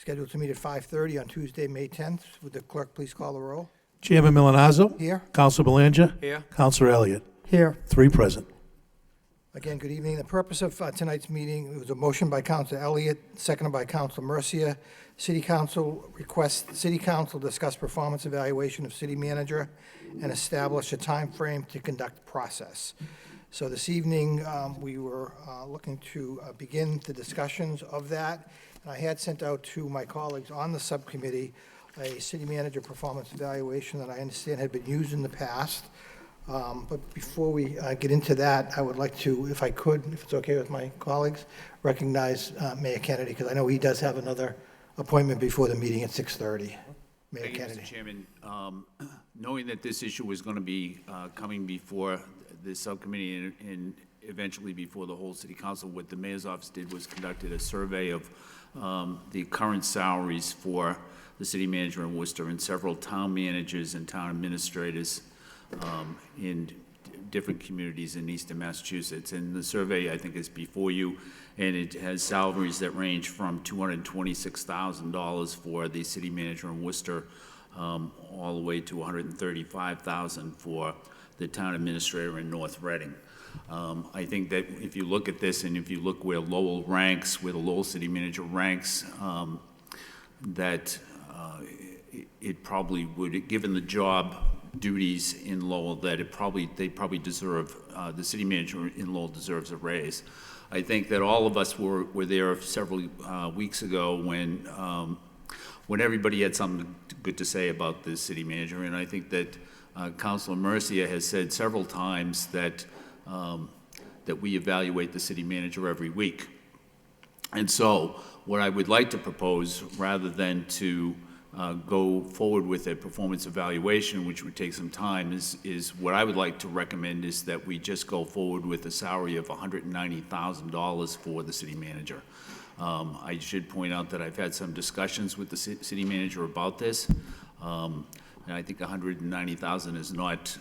scheduled to meet at 5:30 on Tuesday, May 10th. Would the clerk please call the roll? Chairman Milonazo. Here. Counsel Belanger. Here. Counsel Elliott. Here. 3 present. Again, good evening. The purpose of tonight's meeting, it was a motion by Counsel Elliott, seconded by Counsel Mercia. City Council requests City Council discuss performance evaluation of city manager and establish a time frame to conduct process. So this evening, we were looking to begin the discussions of that. And I had sent out to my colleagues on the subcommittee a city manager performance evaluation that I understand had been used in the past. But before we get into that, I would like to, if I could, if it's okay with my colleagues, recognize Mayor Kennedy, because I know he does have another appointment before the meeting at 6:30. Mayor Thank you, Kennedy. Mr. Chairman. Knowing that this issue was going to be coming before the subcommittee and eventually before the whole city council, what the mayor's office did was conducted a survey of the current salaries for the city manager in Worcester and several town managers and town administrators in different communities in eastern Massachusetts. And the survey, I think, is before you, and it has salaries that range from $226,000 for the city manager in Worcester all the way to $135,000 for the town administrator in North Reading. I think that if you look at this and if you look where Lowell ranks, where the Lowell city manager ranks, that it probably would, given the job duties in Lowell, that they probably deserve, the city manager in Lowell deserves a raise. I think that all of us were there several weeks ago when everybody had something good to say about the city manager, and I think that Councilor Mercia has said several times that that we evaluate the city manager every week. And so what I would like to propose, rather than to go forward with a performance evaluation, which would take some time, is what I would like to recommend is that we just go forward with a salary of $190,000 for the city manager. I should point out that I've had some discussions with the city manager about this, and I think $190,000 is not,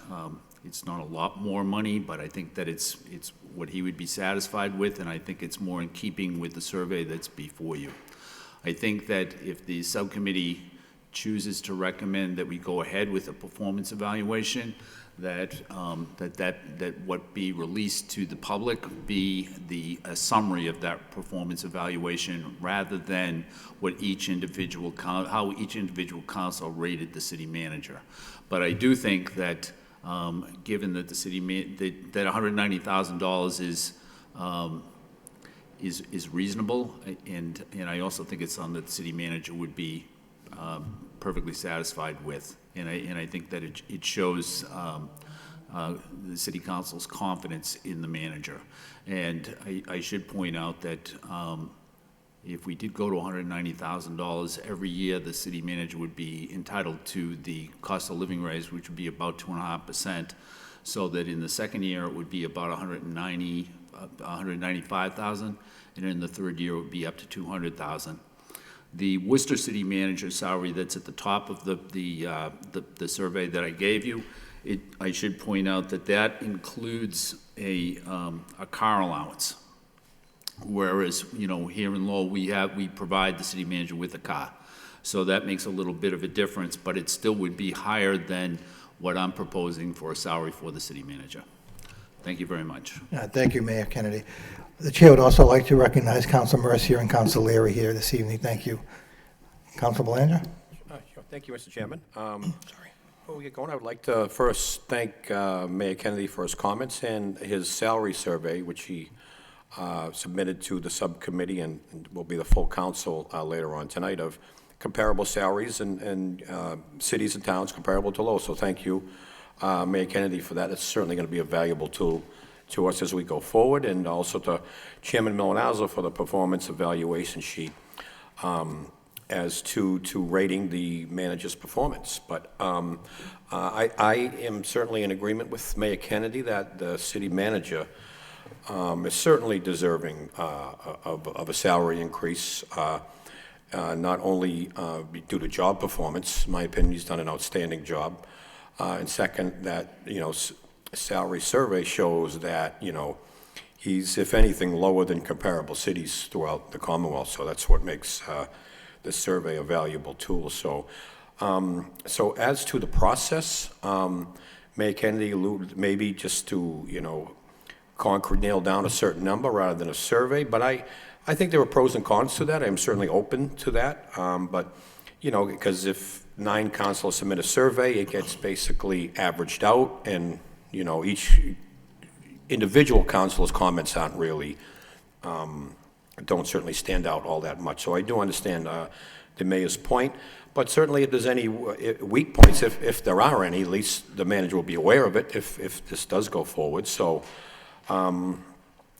it's not a lot more money, but I think that it's what he would be satisfied with, and I think it's more in keeping with the survey that's before you. I think that if the subcommittee chooses to recommend that we go ahead with a performance evaluation, that what be released to the public be a summary of that performance evaluation, rather than what how each individual council rated the city manager. But I do think that given that the city that $190,000 is reasonable, and I also think it's something that the city manager would be perfectly satisfied with, and I think that it shows the city council's confidence in the manager. And I should point out that if we did go to $190,000 every year, the city manager would be entitled to the cost of living raise, which would be about 2.5%, so that in the second year it would be about $195,000, and in the third year it would be up to $200,000. The Worcester city manager salary that's at the top of the survey that I gave you, I should point out that includes a car allowance. Whereas, here in Lowell, we provide the city manager with a car. So that makes a little bit of a difference, but it still would be higher than what I'm proposing for a salary for the city manager. Thank you very much. Thank you, Mayor Kennedy. The chair would also like to recognize Council Mercia and Council Leary here this evening. Thank you. Council Belanger? Sure. Thank you, Mr. Chairman. Before we get going, I would like to first thank Mayor Kennedy for his comments and his salary survey, which he submitted to the subcommittee and will be the full council later on tonight, of comparable salaries in cities and towns comparable to Lowell. So thank you, Mayor Kennedy, for that. It's certainly going to be a valuable tool to us as we go forward, and also to Chairman Milonazo for the performance evaluation sheet as to rating the manager's performance. But I am certainly in agreement with Mayor Kennedy that the city manager is certainly deserving of a salary increase, not only due to job performance. In my opinion, he's done an outstanding job. And second, that, salary survey shows that, he's, if anything, lower than comparable cities throughout the Commonwealth. So that's what makes this survey a valuable tool. So, so as to the process, Mayor Kennedy alluded maybe just to, concrete nail down a certain number rather than a survey, but I think there are pros and cons to that. I'm certainly open to that, but, because if 9 councilors submit a survey, it gets basically averaged out, and, each individual councilor's comments aren't really, don't certainly stand out all that much. So I do understand the mayor's point, but certainly if there's any weak points, if there are any, at least the manager will be aware of it if this does go forward. So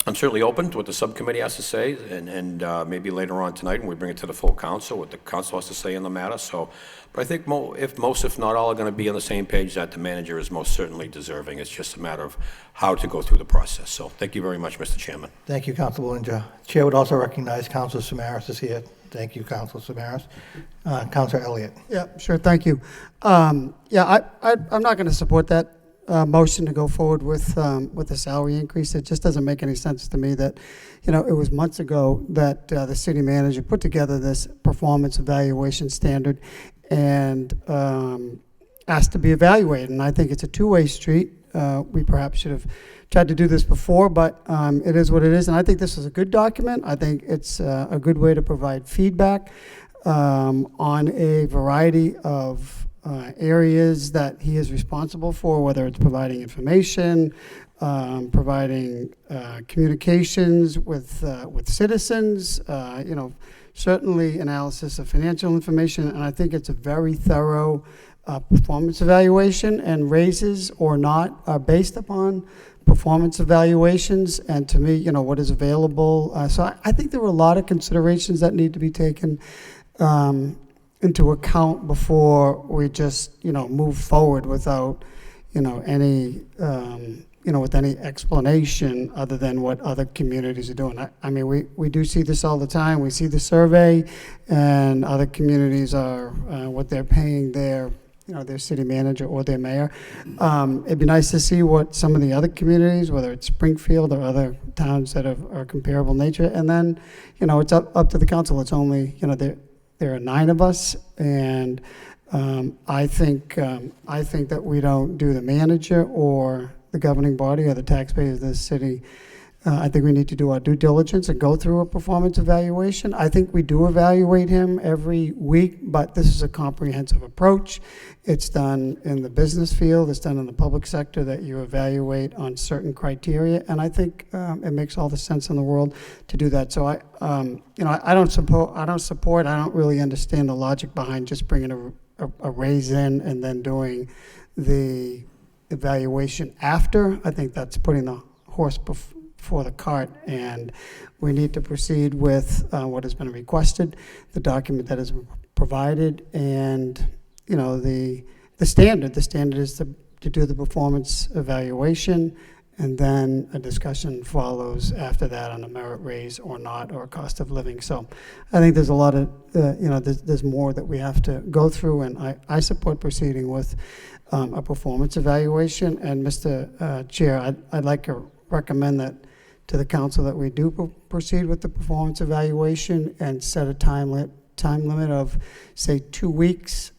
I'm certainly open to what the subcommittee has to say, and maybe later on tonight when we bring it to the full council, what the council has to say on the matter. So, but I think if not all, are going to be on the same page, that the manager is most certainly deserving. It's just a matter of how to go through the process. So thank you very much, Mr. Chairman. Thank you, Council Belinja. Chair would also recognize Council Samaras is here. Thank you, Council Samaras. Councilor Elliott. Yeah, sure, thank you. I'm not going to support that motion to go forward with the salary increase. It just doesn't make any sense to me that, it was months ago that the city manager put together this performance evaluation standard and asked to be evaluated. And I think it's a two-way street. We perhaps should have tried to do this before, but it is what it is. And I think this is a good document. I think it's a good way to provide feedback on a variety of areas that he is responsible for, whether it's providing information, providing communications with citizens, certainly analysis of financial information, and I think it's a very thorough performance evaluation, and raises or not are based upon performance evaluations, and to me, what is available. So I think there were a lot of considerations that need to be taken into account before we just, move forward without, any, with any explanation other than what other communities are doing. I mean, we do see this all the time. We see the survey, and other communities are what they're paying their city manager or their mayor. It'd be nice to see what some of the other communities, whether it's Springfield or other towns that are comparable nature, and then, it's up to the council. It's only, there are 9 of us, and I think that we don't do the manager or the governing body or the taxpayers of this city. I think we need to do our due diligence and go through a performance evaluation. I think we do evaluate him every week, but this is a comprehensive approach. It's done in the business field, it's done in the public sector, that you evaluate on certain criteria, and I think it makes all the sense in the world to do that. So I don't really understand the logic behind just bringing a raise in and then doing the evaluation after. I think that's putting the horse before the cart, and we need to proceed with what has been requested, the document that is provided, and the standard. The standard is to do the performance evaluation, and then a discussion follows after that on a merit raise or not, or a cost of living. So I think there's a lot of, there's more that we have to go through, and I support proceeding with a performance evaluation. And Mr. Chair, I'd like to recommend that to the council that we do proceed with the performance evaluation and set a time limit of, say, 2 weeks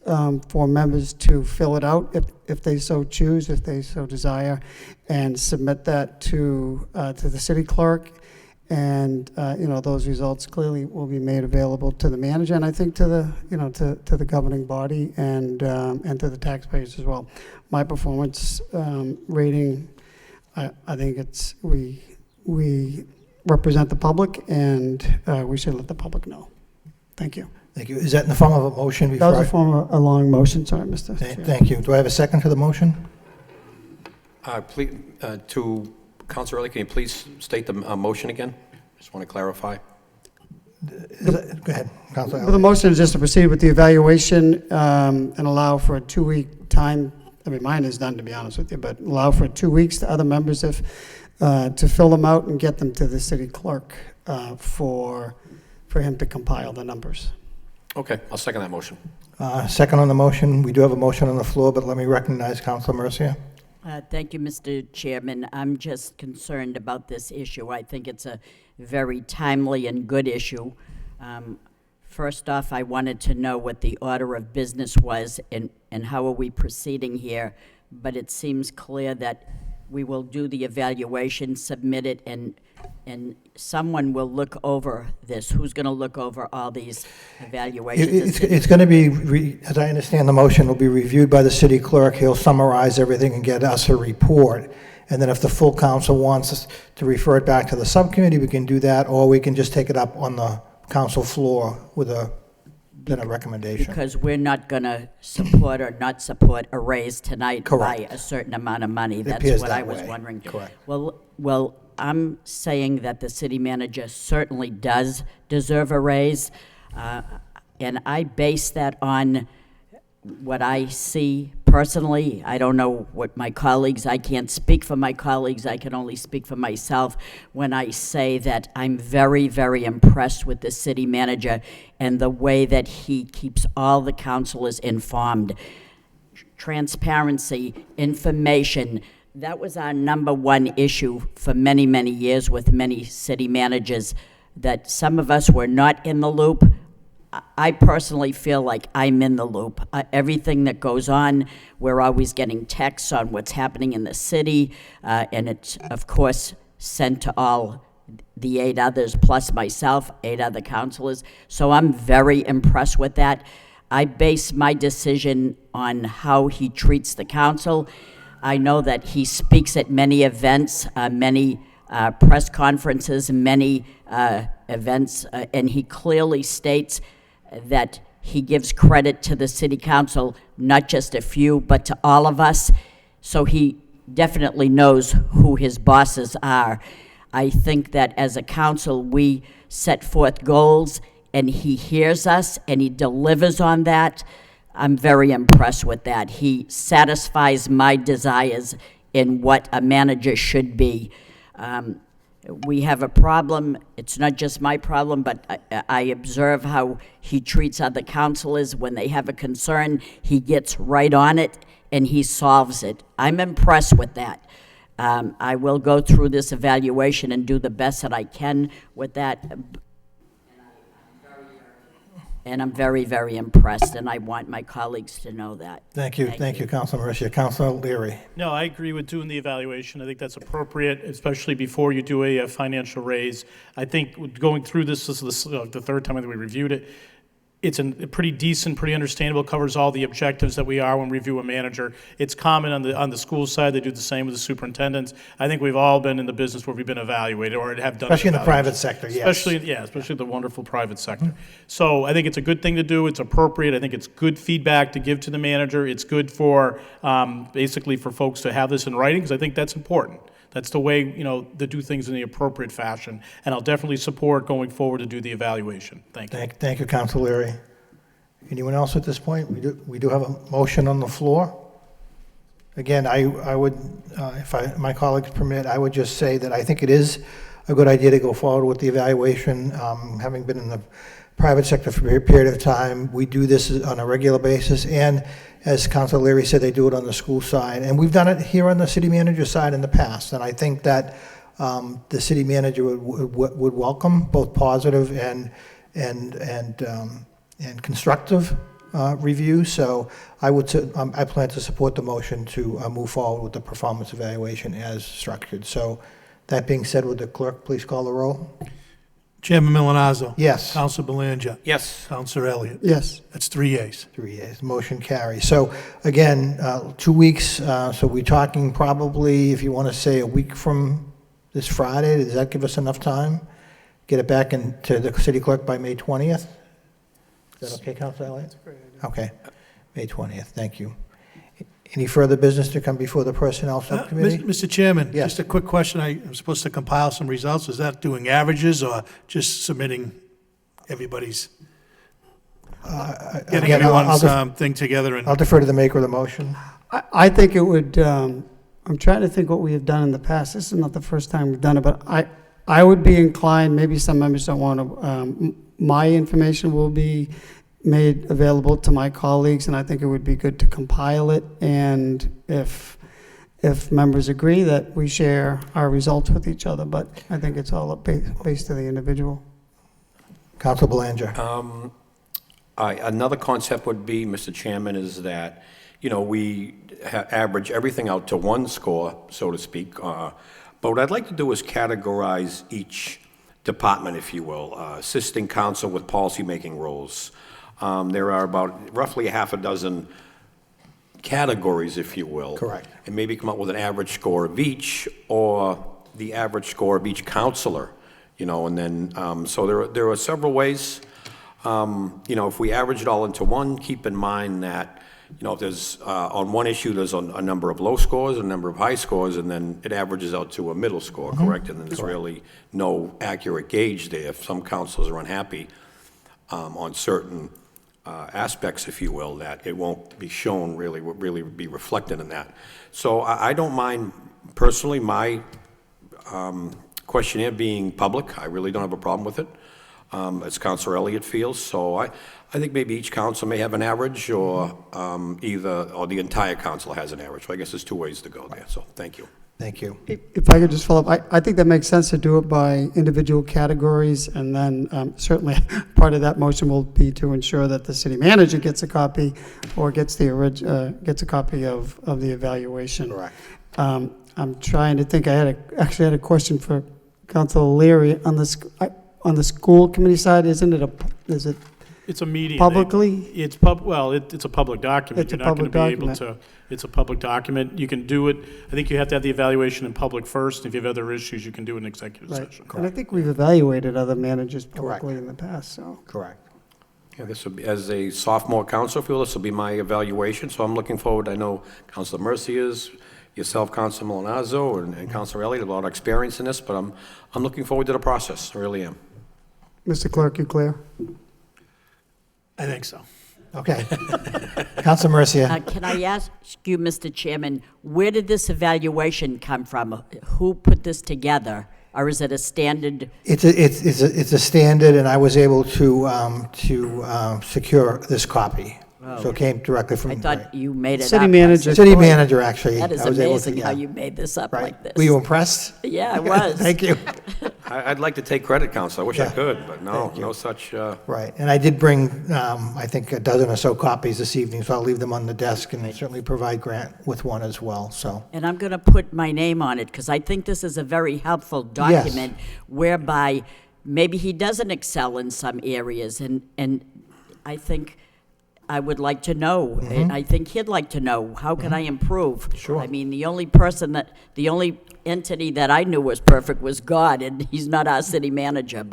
for members to fill it out if they so choose, if they so desire, and submit that to the city clerk. And those results clearly will be made available to the manager, and I think to the to the governing body and to the taxpayers as well. My performance rating, I think it's we represent the public, and we should let the public know. Thank you. Thank you. Is that in the form of a motion? That was a form of a long motion, sorry, Mr. Chair. Thank you. Do I have a second to the motion? Please, to Councilor Early, can you please state the motion again? Just want to clarify. Go ahead, Councilor Well, the Elliott. motion is just to proceed with the evaluation and allow for a 2-week time. I mean, mine is done, to be honest with you, but allow for 2 weeks to other members to fill them out and get them to the city clerk for him to compile the numbers. Okay, I'll second that motion. Second on the motion. We do have a motion on the floor, but let me recognize Councilor Mercia. Thank you, Mr. Chairman. I'm just concerned about this issue. I think it's a very timely and good issue. First off, I wanted to know what the order of business was and how are we proceeding here. But it seems clear that we will do the evaluation, submit it, and someone will look over this. Who's going to look over all these evaluations? It's going to be, as I understand the motion, will be reviewed by the city clerk. He'll summarize everything and get us a report. And then if the full council wants us to refer it back to the subcommittee, we can do that, or we can just take it up on the council floor with a recommendation. Because we're not going to support or not support a raise tonight Correct. by a certain amount of money. That's appears what that I was way. wondering. Correct. Well, I'm saying that the city manager certainly does deserve a raise, and I base that on what I see personally. I don't know what my colleagues, I can't speak for my colleagues, I can only speak for myself when I say that I'm very, very impressed with the city manager and the way that he keeps all the councilors informed. Transparency, information, that was our number one issue for many, many years with many city managers, that some of us were not in the loop. I personally feel like I'm in the loop. Everything that goes on, we're always getting texts on what's happening in the city, and it's, of course, sent to all the 8 others, plus myself, 8 other councilors. So I'm very impressed with that. I base my decision on how he treats the council. I know that he speaks at many events, many press conferences, many events, and he clearly states that he gives credit to the city council, not just a few, but to all of us. So he definitely knows who his bosses are. I think that as a council, we set forth goals, and he hears us, and he delivers on that. I'm very impressed with that. He satisfies my desires in what a manager should be. We have a problem. It's not just my problem, but I observe how he treats other councilors. When they have a concern, he gets right on it and he solves it. I'm impressed with that. I will go through this evaluation and do the best that I can with that. And I'm very, very impressed, and I want my colleagues to know that. Thank you, Councilor Mercia. Councilor Leary. No, I agree with doing the evaluation. I think that's appropriate, especially before you do a financial raise. I think going through this is the third time that we reviewed it. It's a pretty decent, pretty understandable, covers all the objectives that we are when we review a manager. It's common on the school side. They do the same with the superintendents. I think we've all been in the business where we've been evaluated or have done Especially in the evaluation. private sector, yes. Especially the wonderful private sector. So I think it's a good thing to do. It's appropriate. I think it's good feedback to give to the manager. It's good for, basically for folks to have this in writing, because I think that's important. That's the way, to do things in the appropriate fashion. And I'll definitely support going forward to do the evaluation. Thank you. Thank you, Councilor Leary. Anyone else at this point? We do have a motion on the floor. Again, I would, if my colleagues permit, I would just say that I think it is a good idea to go forward with the evaluation. Having been in the private sector for a period of time, we do this on a regular basis, and as Councilor Leary said, they do it on the school side, and we've done it here on the city manager side in the past, and I think that the city manager would welcome both positive and constructive review. So I plan to support the motion to move forward with the performance evaluation as structured. So that being said, would the clerk please call the roll? Chairman Milonazo. Yes. Councilor Belanger. Yes. Councilor Elliott. Yes. That's 3 yeas. 3 yeas. Motion carries. So again, 2 weeks. So we're talking probably, if you want to say, a week from this Friday. Does that give us enough time? Get it back into the city clerk by May 20th? Is that okay, Councilor Elliott? That's a great idea. Okay. May 20th. Thank you. Any further business to come before the Personnel Subcommittee? Mr. Chairman, Yes. just a quick question. I'm supposed to compile some results. Is that doing averages or just submitting everybody's, getting Again, everyone's thing together? And I'll defer to the maker of the motion. I think it would, I'm trying to think what we have done in the past. This is not the first time we've done it, but I would be inclined, maybe some members don't want to, my information will be made available to my colleagues, and I think it would be good to compile it, and if members agree, that we share our results with each other, but I think it's all based to the individual. Councilor Belanger. Another concept would be, Mr. Chairman, is that, we average everything out to one score, so to speak. But what I'd like to do is categorize each department, if you will, assisting counsel with policymaking roles. There are about roughly a half a dozen categories, if you will. Correct. And maybe come up with an average score of each, or the average score of each counselor, and then, so there are several ways. If we average it all into one, keep in mind that, if there's, on one issue, there's a number of low scores, a number of high scores, and then it averages out to a middle score, correct? And then there's really no accurate gauge there. If some counselors are unhappy on certain aspects, if you will, that it won't be shown, really be reflected in that. So I don't mind, personally, my questionnaire being public. I really don't have a problem with it, as Councilor Elliott feels. So I think maybe each council may have an average, or or the entire council has an average. So I guess there's two ways to go there. So thank you. Thank you. If I could just follow up, I think that makes sense to do it by individual categories, and then certainly part of that motion will be to ensure that the city manager gets a copy, or gets a copy of the evaluation. Correct. I'm trying to think. I actually had a question for Councilor Leary on the school committee side. Is it It's a meeting. publicly? It's it's a public document. It's a You're not going public to be able document. to, it's a public document. You can do it, I think you have to have the evaluation in public first. If you have other issues, you can do it in executive Right. session. And I think we've evaluated other managers publicly in the past, so. Correct. Yeah, this will be, as a sophomore council, this will be my evaluation, so I'm looking forward. I know Councilor Mercy is, yourself, Councilor Milonazo, and Councilor Elliott have a lot of experience in this, but I'm looking forward to the process. I really am. Mr. Clerk, you clear? I think so. Okay. Councilor Mercia. Can I ask you, Mr. Chairman, where did this evaluation come from? Who put this together? Or is it a standard? It's a standard, and I was able to secure this copy. So it came directly from. I thought you made it up. City manager. City manager, actually. That is I was able to- amazing how yeah. you made this up Right. like this. Were you impressed? Yeah, I was. Thank you. I'd like to take credit, Council. I wish I Yeah. could, but no, Thank you. no such. Right, and I did bring, I think, a dozen or so copies this evening, so I'll leave them on the desk, and certainly provide Grant with one as well, so. And I'm going to put my name on it, because I think this is a very helpful document whereby maybe he doesn't excel in some areas, and I think I would like to know, and I think he'd like to know, how can I improve? Sure. I mean, the only entity that I knew was perfect was God, and he's not our city manager.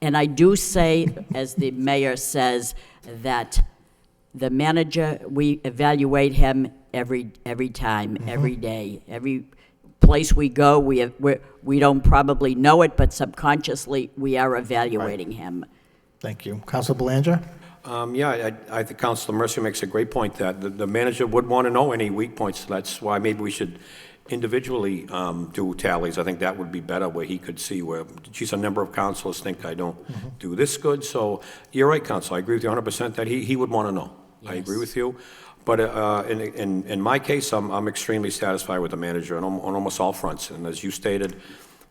And I do say, as the mayor says, that the manager, we evaluate him every time, every day, every place we go. We don't probably know it, but subconsciously we are evaluating him. Thank you. Councilor Belanger? I think Councilor Mercy makes a great point that the manager would want to know any weak points. That's why maybe we should individually do tallies. I think that would be better, where he could see where, geez, a number of councilors think I don't do this good. So you're right, Council. I agree with you 100% that he would want to know. I agree with you. But in my case, I'm extremely satisfied with the manager on almost all fronts. And as you stated,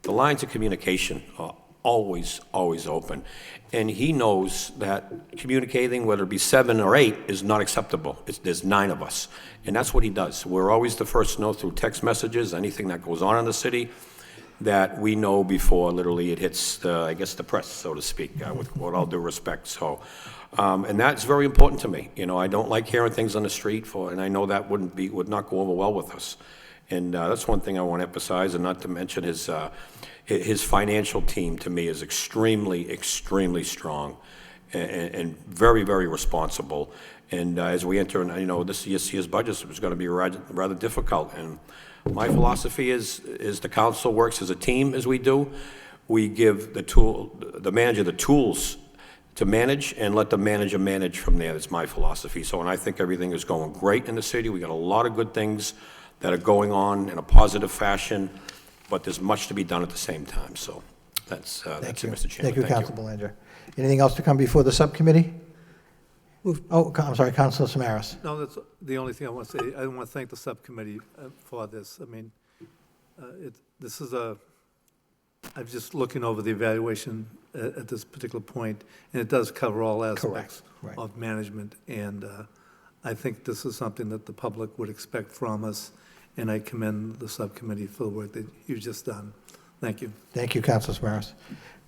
the lines of communication are always open. And he knows that communicating, whether it be 7 or 8, is not acceptable. There's 9 of us. And that's what he does. We're always the first to know through text messages, anything that goes on in the city, that we know before literally it hits the press, so to speak, with all due respect. So, and that's very important to me. I don't like hearing things on the street, and I know that would not go over well with us. And that's one thing I want to emphasize, and not to mention his financial team, to me, is extremely strong and very responsible. And as we enter, this year's budget is going to be rather difficult. And my philosophy is the council works as a team, as we do. We give the manager the tools to manage, and let the manager manage from there. That's my philosophy. So, and I think everything is going great in the city. We got a lot of good things that are going on in a positive fashion, but there's much to be done at the same time. So that's it, Mr. Chairman. Thank you, Councilor Belanger. Anything else to come before the subcommittee? Oh, I'm sorry, Councilor Samaras. No, that's the only thing I want to say. I want to thank the subcommittee for this. I mean, I'm just looking over the evaluation at this particular point, and it does cover all aspects right. of management, and I think this is something that the public would expect from us, and I commend the subcommittee for the work that you've just done. Thank you. Thank you, Councilor Samaras.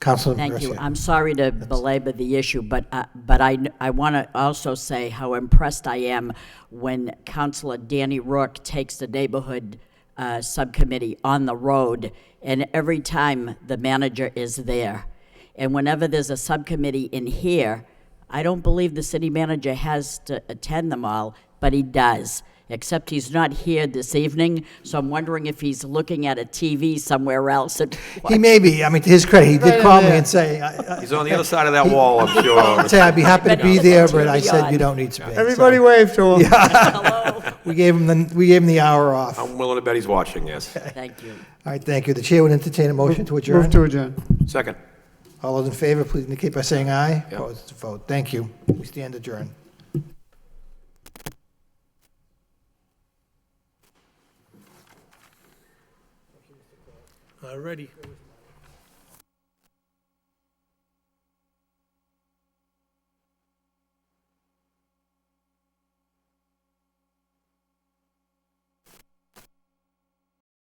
Councilor Thank you. Mercia. I'm sorry to belabor the issue, but I want to also say how impressed I am when Councilor Danny Rourke takes the neighborhood subcommittee on the road, and every time the manager is there. And whenever there's a subcommittee in here, I don't believe the city manager has to attend them all, but he does, except he's not here this evening, so I'm wondering if he's looking at a TV somewhere else. And He may be, I mean, to his credit, he did call me and say, He's on the other side of that wall, I'm sure. say I'd be happy to be there, but I TV said on. you don't need space. Everybody So, wave to him. Hello? we gave him the hour off. All I'm willing to bet he's watching, yes. Thank you. right, thank you. The chair would entertain a motion to adjourn. Move to adjourn. Second. All those in favor, please indicate by saying aye. Yep. Opposed, vote. Thank you. We stand adjourned. All righty.